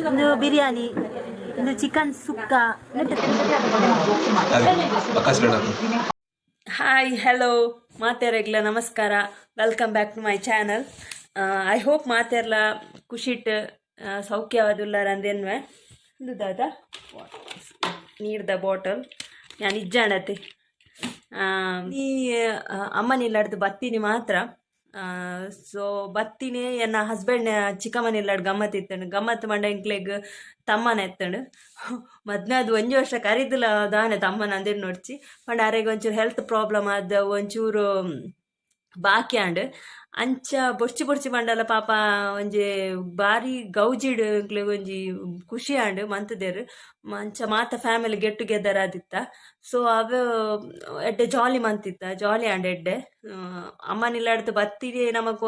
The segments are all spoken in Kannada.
ಒಂದು ಬಿರಿಯಾನಿ, ಒಂದು ಚಿಕನ್ ಸುಕ್ಕ. ಹಾಯ್, ಹಲೋ ಮಾತೆರೆಗ್ಲ ನಮಸ್ಕಾರ. Welcome back to my channel. I hope ಮಾತೆರ್ಲ ಖುಷಿಟ್ ಸೌಖ್ಯವಾದುಲ್ಲಾರ ಅಂದೇನ್ವೆ. ಇದು ದಾದ ನೀರ್ದ ಬಾಟಲ್ ನಾನು ಇಜ್ಜಾಣತೆ ನೀ ಅಮ್ಮನಿಲ್ಲಾಡ್ದು ಬತ್ತೀನಿ ಮಾತ್ರ. ಸೊ ಬತ್ತೀನಿ ಎನ್ನ ಹಸ್ಬೆಂಡ್ ಚಿಕ್ಕಮ್ಮನಿಲ್ಲಾಡ್ ಗಮ್ಮತ್ ಇತ್ತಂಡು. ಗಮ್ಮತ್ ಮಂಡ ಇಂಕ್ಲೆಗ್ ತಮ್ಮನ ಎತ್ತಂಡು. ಮೊದ್ಲು ಅದು 1 ವರ್ಷ ಕರಿದಿಲ್ಲ ದಾನೆ ತಮ್ಮನ ಅಂದೇನು ನೋಡ್ಚಿ ಪಂಡ ಅರೆಗೆ ಒಂಚೂರು ಹೆಲ್ತ್ ಪ್ರಾಬ್ಲಮ್ ಆದ ಒಂಚೂರು ಬಾಕಿ ಆಂಡ್ ಅಂಚ ಬೊರ್ಚಿ ಮಂಡಲ ಪಾಪ ಒಂಜಿ ಬಾರಿ ಗೌಜಿಡ್ ಒಂಜಿ ಖುಷಿ ಆಂಡ್ ಮಂತದೇರು ಮಂಚ ಮಾತ ಫ್ಯಾಮಿಲಿ ಗೆಟ್ ಟುಗೆದರ್ ಆದಿತ್ತ. ಸೊ ಅವು ಎಡ್ಡೆ ಜಾಲಿ ಮಂತಿತ್ತ, ಜಾಲಿ ಆಂಡ್ ಎಡ್ಡೆ ಅಮ್ಮನಿಲ್ಲಾಡ್ದು ಬತ್ತಿರಿ ನಮಕ್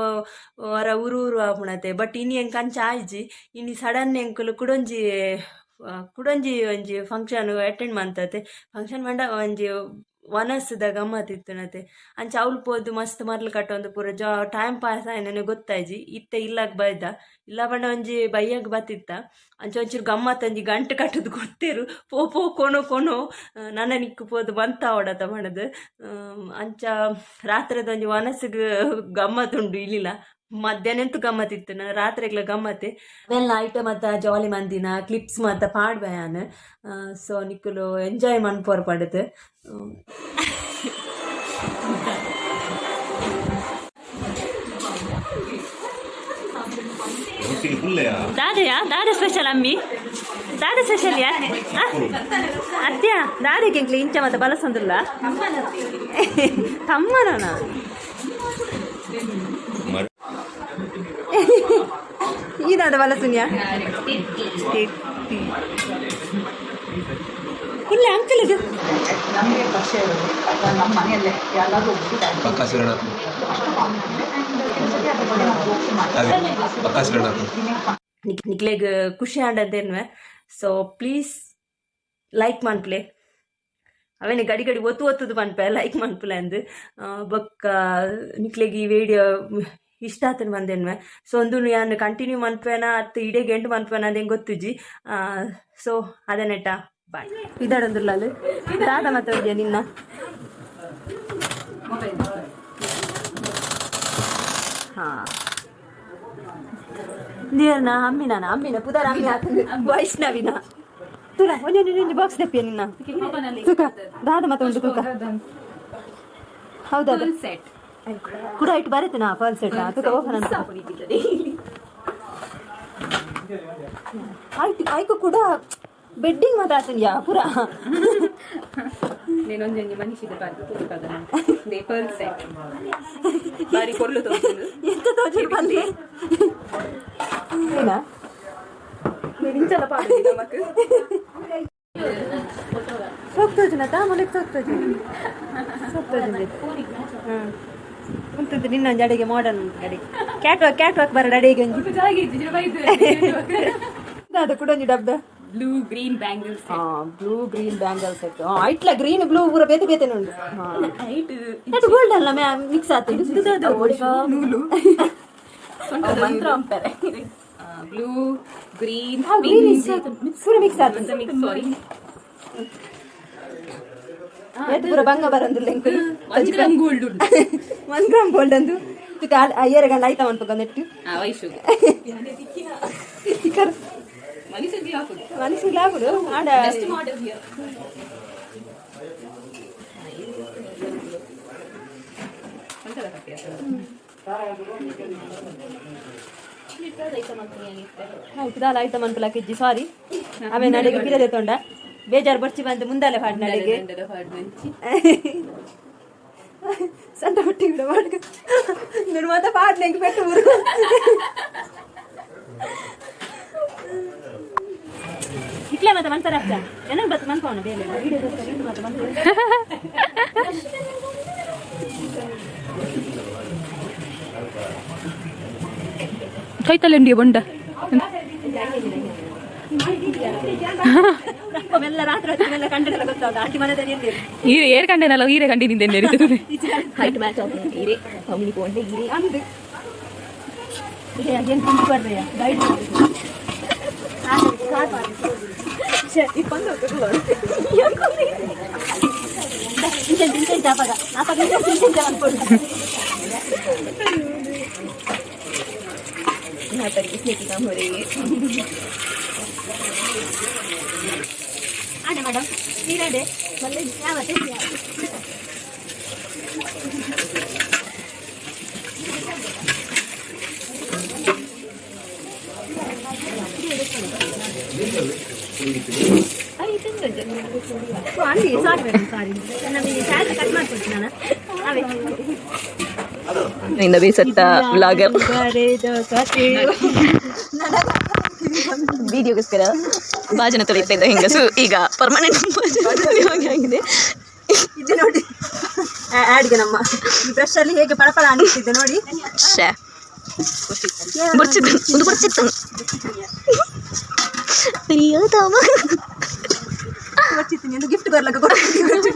ಹೊರ ಊರು ಆಪುಣತೆ. ಬಟ್ ಇನಿ ಎಂಕ್ ಅಂಚ ಆಯ್ಜಿ ಇನಿ ಸಡನ್ ಎಂಕುಲು ಕುಡೊಂಜಿ ಒಂಜಿ ಫಂಕ್ಷನ್ ಅಟೆಂಡ್ ಮಂತತೆ. ಫಂಕ್ಷನ್ ಮಂಡ ಒಂಜಿ ವನಸ್ದ ಗಮ್ಮತ್ ಇತ್ತುನತೆ. ಅಂಚ ಅವ್ಲು ಪೋದು ಮಸ್ತ್ ಮರ್ಲು ಕಟ್ಟೊಂದು ಪೂರ ಟೈಮ್ ಪಾಸ್ ಆಯ್ ನನಗೆ ಗೊತ್ತಾಯ್ಜಿ. ಇತ್ತ ಇಲ್ಲಾಗ ಬೈದ ಇಲ್ಲ ಬಂಡ ಒಂಜಿ ಬೈಯಾಗ ಬತ್ತಿತ್ತ. ಅಂಚ ಒಂಚೂರು ಗಮ್ಮತ್ ಒಂಜಿ ಗಂಟೆ ಕಟ್ಟದು ಗೊತ್ತೇರು ಪೋ ಕೊನೋ ನನ್ನ ನಿಕ್ಕು ಪೋದು ಬಂತ ಅವಡತ ಮಾಡದು. ಅಂಚ ರಾತ್ರಿದ ಒಂಜಿ ವನಸ್ಸಿಗೆ ಗಮ್ಮತ್ ಉಂಡು ಇಲ್ಲಿಲ್ಲ. ಮಧ್ಯಾಹ್ನ ಎಂತೂ ಗಮ್ಮತ್ ಇತ್ತು, ನಾನು ರಾತ್ರಿಗ್ಲ ಗಮ್ಮತ್ತೆ ಅವೆಲ್ಲ ಐಟಮ್ ಮತ್ತು ಜಾಲಿ ಮಂದಿನ ಕ್ಲಿಪ್ಸ್ ಮತ್ತು ಪಾಡ್ಬಯಾನ್. So ನಿಕ್ಕಲು enjoy ಮನ್ಪೋರ್ ಪಡದು. ದಾದ ಸ್ಪೆಷಲ್ ಅಮ್ಮಿ, ದಾದ ಸ್ಪೆಷಲ್ ಯಾ ಅತ್ಯ ದಾದಕ್ಕೆ ಇಂಚ ಮತ್ತು ಬಲಸಂದಿಲ್ಲ ತಮ್ಮನ ಇದಾದ ಬಲಸುನ್ಯಾ ಇಲ್ಲ ಅಂಕಲ್ ಇದು ನಿಕ್ಲೆಗ್ ಖುಷಿ ಆಂಡದೇನ್ವೆ. ಸೊ ಪ್ಲೀಸ್ ಲೈಕ್ ಮನ್ಪ್ಲೆ ಅವೇನೆ ಗಡಿ ಒತ್ತುದು ಮನ್ಪೆ ಲೈಕ್ ಮನ್ಪಲೆ ಅಂದು ಬೊಕ್ಕ ನಿಕ್ಲೆಗ್ ಈ ವಿಡಿಯೋ ಇಷ್ಟ ಆತನ ಬಂದೇನ್ವೆ. ಸೊ ಒಂದು ನಾನು ಕಂಟಿನ್ಯೂ ಮನ್ಪೇನ ಅತ್ತು ಇಡೇಗೆ ಎಂಟು ಮನ್ಪೇನ ಅದೇನು ಗೊತ್ತುಜಿ. ಸೊ ಅದೇ ನೆಟ್ಟ ಬಾಯ್ ಇದಾಡಂದಿಲ್ಲ ಅಲ್ಲಿ ದಾದ ಮಾತಾಡಿದ್ಯಾ ನಿನ್ನ ಹಾಂ ನೀರ್ನ ಅಮ್ಮಿನ ಪುದಾರ ಅಮ್ಮಿ ಹಾಕಂದು ವೈಷ್ಣವಿನ ತುಲ ಒಂದೊಂದು ಬಾಕ್ಸ್ ತೆಪ್ಪಿಯ ನಿನ್ನ ತುಕ ದಾದ ಮಾತ ಉಂಟು ತುಕ ಹೌದಾ ಸೆಟ್ ಕೂಡ ಇಟ್ಟು ಬರುತ್ತೆ ನಾ ಫಾಲ್ ಸೆಟ್ ತುಕ ಓಪನ್ ಅಂತ ಆಯ್ತು ಕೂಡ ಬೆಡ್ಡಿಂಗ್ ಮಾತಾಡ್ತೀನಿ ಪುರ నేనొంజి మనిషిది బారి కదా నేపల్ సెట్ బారి కొల్లు తోచును ఎంత తోచు ಬಂದೆ ಏನಾ నేనించల పాడు నమకు ಸೋಕ್ತೋಜನ ತಾಮಲೆಕ್ ಸೋಕ್ತೋಜಿ ಉಂಟು ನಿನ್ನೊಂದು ಅಡಿಗೆ ಮಾಡರ್ನ್ ಅಡಿಗೆ ಕ್ಯಾಟ್ ವಾಕ್ ಬರೋದು ಅಡಿಗೆ ಅದು ಕೂಡ ಒಂದು ಡಬ್ಬ blue green bangles blue green bangle set ಇಟ್ಲ ಗ್ರೀನ್ ಬ್ಲೂ ಪೂರ ಬೇತೆ ಉಂಟು ಅದು ಗೋಲ್ಡ್ ಅಲ್ಲ ಮಿಕ್ಸ್ ಆಗ್ತದೆ ನೂಲು ಮಂತ್ರ ಅಂತಾರೆ ಬ್ಲೂ ಗ್ರೀನ್ ಪೂರ ಮಿಕ್ಸ್ ಆಗ್ತದೆ ಸಾರಿ ಪೂರ ಬಂಗ ಬರಂದಿಲ್ಲ 1 ಗ್ರಾಮ್ ಗೋಲ್ಡ್ 1 ಗ್ರಾಮ್ ಗೋಲ್ಡ್ ಅಂದು ಅಯ್ಯರ ಗಂಡ ಆಯ್ತಾ ಅನ್ಬೇಕು ನೆಟ್ಟು ವಯಸ್ಸು ಮನಸ್ಸಿಗೆ ಹಾಕುದು ಆಡ ಆಯ್ತು ದಾಲ ಆಯ್ತಾ ಮನ್ಪಲಾಕಿಜ್ಜಿ ಸಾರಿ ಆಮೇಲೆ ನಡಿಗೆ ಪಿರದೆ ತೊಂಡ ಬೇಜಾರು ಬರ್ಚಿ ಬಂದು ಮುಂದಲೆ ಹಾಡು ನಡಿಗೆ ಸಣ್ಣ ಹೊಟ್ಟಿ ಬಿಡ ಮಾಡ್ಕ ನೋಡು ಮತ್ತೆ ಪಾಡ್ನ ಹೆಂಗೆ ಬೆಟ್ಟು ಊರು ಇಟ್ಲೇ ಮತ್ತೆ ಮನ್ಸರ ಅಕ್ಕ ನನಗೆ ಬತ್ತು ಮನ್ಕೋಣ ಬೇರೆ ವಿಡಿಯೋ ಮತ್ತೆ ಬಂದು ಕೈತಲ್ಲಂಡಿ ಬೊಂಡ ಎಲ್ಲ ರಾತ್ರಿ ಹೊತ್ತಿಗೆಲ್ಲ ಕಂಡೆಲ್ಲ ಗೊತ್ತಾಗ ಆಂಟಿ ಮನೆಯಲ್ಲಿ ಈರೆ ಏರ್ ಕಂಡೆನಲ್ಲ ಈರೆ ಕಂಡಿನಿಂದ ಹೈಟ್ ಮ್ಯಾಚ್ ಆಗುತ್ತೆ ಈರೆ ಅವನಿಗೆ ಕೊಂಡೆ ಈರೆ ಅಂದು ಇದೆ ಅದೇನು ತಿಂದು ಬರ್ರೆಯ ಗೈಡ್ ಮೇಡಮ್ ನೀರಡೆ ಮళ్ళీ ಯಾವತ್ತೆ ಅಂಡಿ ಸಾರಿ ಮೇಡಮ್ ಸಾರಿ ನಮಗೆ ಸ್ಯಾಲ್ರಿ ಕಟ್ ಮಾಡ್ಕೊಡ್ತೀನಿ ನಾನು ಅವೇ ನಿನ್ನ ಬೇಸತ್ತ ವ್ಲಾಗರ್ ವಿಡಿಯೋಗೋಸ್ಕರ ಭಾಜನ ತೊಳಿತಾ ಇದ್ದ ಹೆಂಗಸು ಈಗ ಪರ್ಮನೆಂಟ್ ಆಗಿದೆ. ಇದು ನೋಡಿ ಆಡ್ಗೆ ನಮ್ಮ ಈ ಬ್ರಷ್ ಅಲ್ಲಿ ಹೇಗೆ ಪಳಪಳ ಅನಿಸ್ತಿದೆ ನೋಡಿ. ಬರ್ಚಿತ್ತು ಒಂದು ಬರ್ಚಿತ್ತು ಬರ್ಚಿತ್ತೀನಿ ಒಂದು ಗಿಫ್ಟ್ ಬರ್ಲಕ್ಕ ಕೊಡ್ತೀನಿ.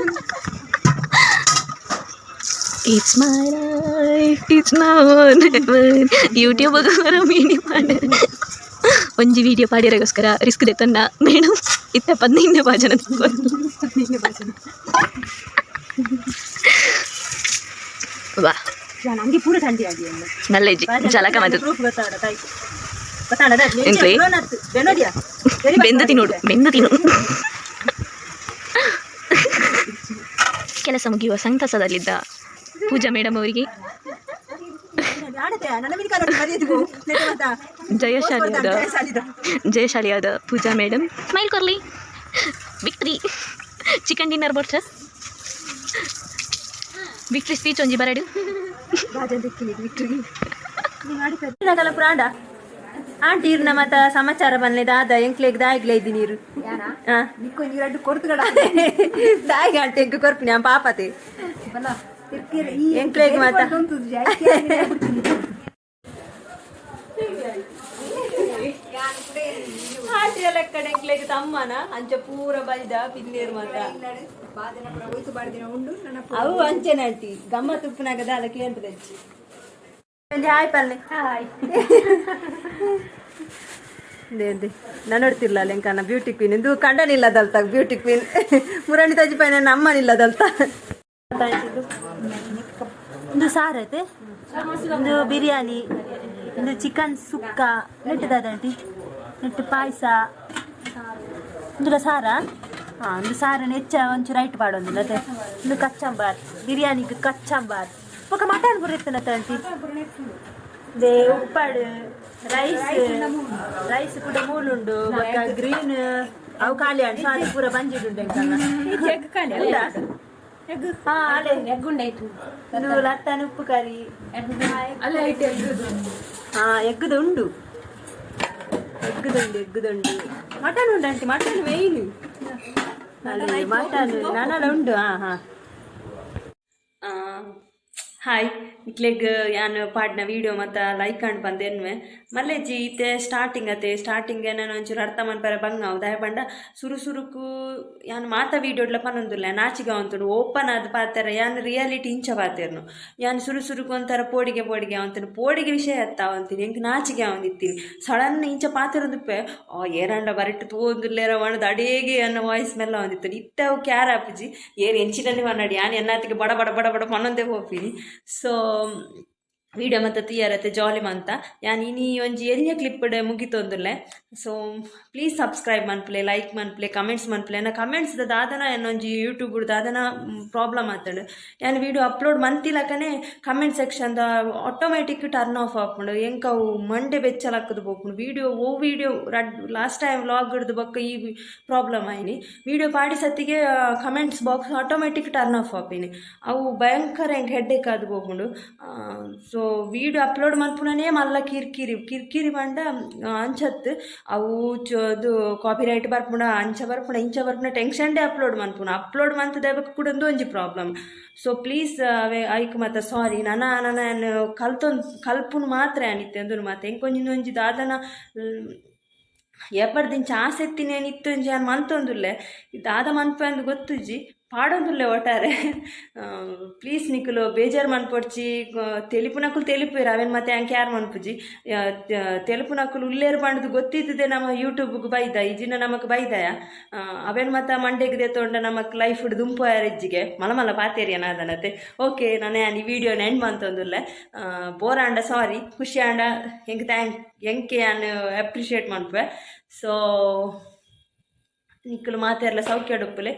It's my life, it's now or never. YouTube ಮೀನಿ ಮಾಡಿ ಒಂಜಿ ವಿಡಿಯೋ ಪಾಡಿಯರಿಗೋಸ್ಕರ ರಿಸ್ಕ್ ದೆತ್ತನ್ನ ಮೇಡಮ್ ಇತ್ತ ಪದ್ನಿನ್ನೆ ಭಾಜನ ವಾ ನನಗೆ ಪೂರ ಥಂಡಿ ಆಗಿ ನಲ್ಲೆಜ್ಜಿ ಜಲಕ ಮತ್ತು ಬೆಂದು ತಿನ್ನೋಡು ಬೆಂದು ತಿನ್ನು. ಕೆಲಸ ಮುಗಿಯುವ ಸಂತಸದಲ್ಲಿದ್ದ ಪೂಜಾ ಮೇಡಮ್ ಅವರಿಗೆ ಜಯಶಾಲಿಯಾದ ಪೂಜಾ ಮೇಡಮ್ ಸ್ಮೈಲ್ ಕೊರ್ಲಿ victory chicken dinner board sir victory speech ಒಂಜಿ ಬರಡು ಪ್ರಾಂಡ ಆಂಟಿ ಇರ್ನ ಮತ್ತ ಸಮಾಚಾರ ಬಂದ್ಲೆ ದಾದ ಎಂಕ್ಲೆಗ್ ದಾಯಿಗ್ಲ ಇದ್ದಿ ನೀರು ಎರಡು ಕೊಡ್ತು ದಾಯಿಗೆ ಆಂಟಿ ಎಂಕ್ ಕೊರ್ಪಿನಿ ಆ ಪಾಪತೆ ಎಂಕ್ಲೆಗ್ ಮಾತ ಆಂಟಿ ಲೆಕ್ಕಡೆ ಎಂಕ್ಲೆಗ್ ತಮ್ಮನ ಅಂಚ ಪೂರ ಬೈದ ಪಿನ್ನೇರು ಮಾತ ಅವು ಅಂಚೆನ ಆಂಟಿ ಗಮ್ಮತ್ ಉಪ್ಪನಾಗದ ಅದಕ್ಕೆ ಅಂತ ಹಾಯ್ ಪಲ್ಲೆ ಹಾಯ್ ದೇಂದಿ ನಾನು ನೋಡ್ತಿರ್ಲ ಲೆಂಕನ ಬ್ಯೂಟಿ ಕ್ವೀನ್ ಇದು ಕಂಡನಿಲ್ಲದಲ್ತ ಬ್ಯೂಟಿ ಕ್ವೀನ್ ಮುರಾಣಿ ತಜ್ಜಿ ಪೈನ ನಮ್ಮನಿಲ್ಲದಲ್ತ ಇದು ಸಾರು ಐತೆ ಒಂದು ಬಿರಿಯಾನಿ ಒಂದು ಚಿಕನ್ ಸುಕ್ಕ ನೆಟ್ಟದಾದಂಟಿ ನೆಟ್ಟು ಪಾಯಸ ಒಂದು ಸಾರ ಹಾಂ ಒಂದು ಸಾರನ್ನ ಹೆಚ್ಚ ಒಂಚೂರು ರೈಟ್ ಮಾಡೋದು ಅದೇ ಒಂದು ಕಚ್ಚಂಬಾರ್ ಬಿರಿಯಾನಿಗೆ ಕಚ್ಚಂಬಾರ್ ఒక మటన్ బుర్రెత్తున తంటి దే ఉప్పాడు రైస్ కూడా మూలుండు ఒక గ్రీన్ అవు ఖాళీ అండి సారీ పూర బంజిడుండే నువ్వు లట్టని ఉప్పు కర్రీ ఎగ్గుదు ఉండు ఎగ్గుదుండు మటన్ ఉండండి మటన్ వేయను మటన్ నన్నడ ఉండు ಹಾಯ್ ಇಕ್ಲೆಗ್ ಯಾನು ಪಾಡ್ನ ವೀಡಿಯೋ ಮತ್ತು ಲೈಕ್ ಕಂಡು ಬಂದೇನ್ವೆ ಮಲ್ಲೆಜ್ಜಿ ಇತ್ತೆ ಸ್ಟಾರ್ಟಿಂಗ್ ನಾನು ಒಂಚೂರು ಅರ್ಥ ಮನ್ಪರ ಬಂಗಾವ್ ದಯ ಪಂಡ ಸುರುಕು ಯಾನು ಮಾತ ವೀಡಿಯೋಡ್ಲ ಪನ್ನೊಂದುಲ್ಲ ನಾಚಿಗೆ ಅವಂತನು ಓಪನ್ ಆದ ಪಾತ್ರ ಯಾನು ರಿಯಾಲಿಟಿ ಇಂಚ ಪಾತೇರ್ನು ಯಾನು ಸುರುಕು ಒಂಥರ ಪೋಡಿಗೆ ಅವಂತನು ಪೋಡಿಗೆ ವಿಷಯ ಅವಂತೀನಿ ಹೆಂಗೆ ನಾಚಿಗೆ ಅವಂದಿತ್ತೀನಿ ಸಡನ್ ಇಂಚ ಪಾತಿರೊಂದುಪ್ಪೆ ಏರಂಡ ಬರಟ್ಟು ತೋಂದುಲ್ಲೇರ ಒಣದು ಅಡೇಗೆ ಅನ್ನೋ ವಾಯ್ಸ್ ಮೇಲೆ ಅವಂದಿತ್ತು ಇತ್ತೆ ಅವು ಕ್ಯಾರ ಅಪ್ಪಜಿ ಏರು ಎಂಚಿನಲ್ಲಿ ಮನ್ನಾಡಿ ಯಾನು ಎನ್ನಾತಿಗೆ ಬಡ ಪನ್ನೊಂದೇ ಹೋಗ್ತೀನಿ ಸೊ ವೀಡಿಯೋ ಮತ್ತು ತೀಯರತ್ತೆ ಜಾಲಿ ಮಂತ ಯಾನ್ ಇನಿ ಒಂಜಿ ಎಲ್ಯ ಕ್ಲಿಪ್ಡ್ ಮುಗಿತೊಂದುಲ್ಲೆ ಸೊ ಪ್ಲೀಸ್ ಸಬ್ಸ್ಕ್ರೈಬ್ ಮನ್ಪ್ಲೆ ಲೈಕ್ ಮನ್ಪ್ಲೆ ಕಮೆಂಟ್ಸ್ ಮನ್ಪ್ಲೆ ನಾ ಕಮೆಂಟ್ಸ್ ದಾದನ ಏನೊಂಜಿ ಯೂಟ್ಯೂಬ್ ದಾದನ ಪ್ರಾಬ್ಲಮ್ ಆತಂಡು ಯಾನ್ ವೀಡಿಯೋ ಅಪ್ಲೋಡ್ ಮಂತಿಲಕನೆ ಕಮೆಂಟ್ ಸೆಕ್ಷನ್ದ ಆಟೋಮೆಟಿಕ್ ಟರ್ನ್ ಆಫ್ ಆಪುಂಡು ಎಂಕ ಅವು ಮಂಡೆ ಬೆಚ್ಚಲಾಕದು ಬೋಪುಂಡು ವೀಡಿಯೋ ಲಾಸ್ಟ್ ಟೈಮ್ ವ್ಲಾಗ್ ಹಿಡ್ದು ಬೊಕ್ಕ ಈ ಪ್ರಾಬ್ಲಮ್ ಆಯ್ನಿ ವೀಡಿಯೋ ಪಾಡಿ ಸತ್ತಿಗೆ comments box automatic turn off ಆಪಿನಿ ಅವು ಭಯಂಕರ ಹೆಂಗೆ ಹೆಡ್ಡೇಕ್ ಆದು ಬೋಪುಂಡು ಸೊ ವೀಡಿಯೋ ಅಪ್ಲೋಡ್ ಮಲ್ಪುನೇ ಮಲ್ಲ ಕಿರಿಕಿರಿ ಬಂಡ ಅಂಚತ್ತು ಅವು ಅದು ಕಾಪಿರೈಟ್ ಬರ್ಪುಣ ಅಂಚ ಬರ್ಪುಣ ಇಂಚ ಬರ್ಪುಣ ಟೆನ್ಷನ್ಡೇ ಅಪ್ಲೋಡ್ ಮಂತದ ಕೂಡ ಒಂಜಿ problem so please away hike ಮತ್ತು ಸಾರಿ ನಾನು ಕಲ್ಪುನು ಮಾತ್ರ ಅನಿತ್ತೆ ಅಂದು ಮಾತು ಎಂಕೊಂಜಿಂದೊಂಜಿ ದಾದನ ಎಪ್ಪರ್ದಿಂಚ ಆಸೆತ್ತಿನೇನಿತ್ತು ಯಾನು ಮಂತೊಂದುಲ್ಲೆ ದಾದ ಮನ್ಪೆ ಅಂದು ಗೊತ್ತುಜಿ ಪಾಡೊಂದುಲ್ಲೆ ಒಟ್ಟಾರೆ ಪ್ಲೀಸ್ ನಿಕ್ಕುಲು ಬೇಜಾರು ಮನ್ಪೊಡ್ಚಿ ತೆಲಿಪು ನಕುಲು ತೆಲಿಪುವೆರು ಅವೇನು ಮತ್ತೆ ಅಂಕೆ ಯಾರು ಮನ್ಪುಜಿ ತೆಲುಪು ನಕುಲು ಉಲ್ಲೇರು ಪಂಡದು ಗೊತ್ತಿದ್ದೆ ನಮ್ಮ ಯೂಟ್ಯೂಬ್ಗೆ ಬೈದ ಇಜಿನ ನಮಕ್ ಬೈದಯ ಅವೇನು ಮತ್ತೆ ಮಂಡೆಗೆ ದೆತ್ತೊಂಡ ನಮಕ್ ಲೈಫ್ ಹಿಡ್ದು ದುಂಪೋಯಾರ ಇಜ್ಜಿಗೆ ಮಲಮಲ ಪಾತೇರಿಯನ ಅದನತ್ತೆ. ಓಕೆ ನಾನು ಈ ವಿಡಿಯೋನ ಎಂಡ್ ಮಂತೊಂದುಲ್ಲೆ ಬೋರ್ ಆಂಡ ಸಾರಿ ಖುಷಿ ಆಂಡ ಎಂಕೆ ನಾನು ಅಪ್ರಿಷಿಯೇಟ್ ಮನ್ಪೆ. ಸೊ ನಿಕ್ಕಲು ಮಾತೆರ್ಲ ಸೌಖ್ಯ ಡುಪ್ಪುಲೆ.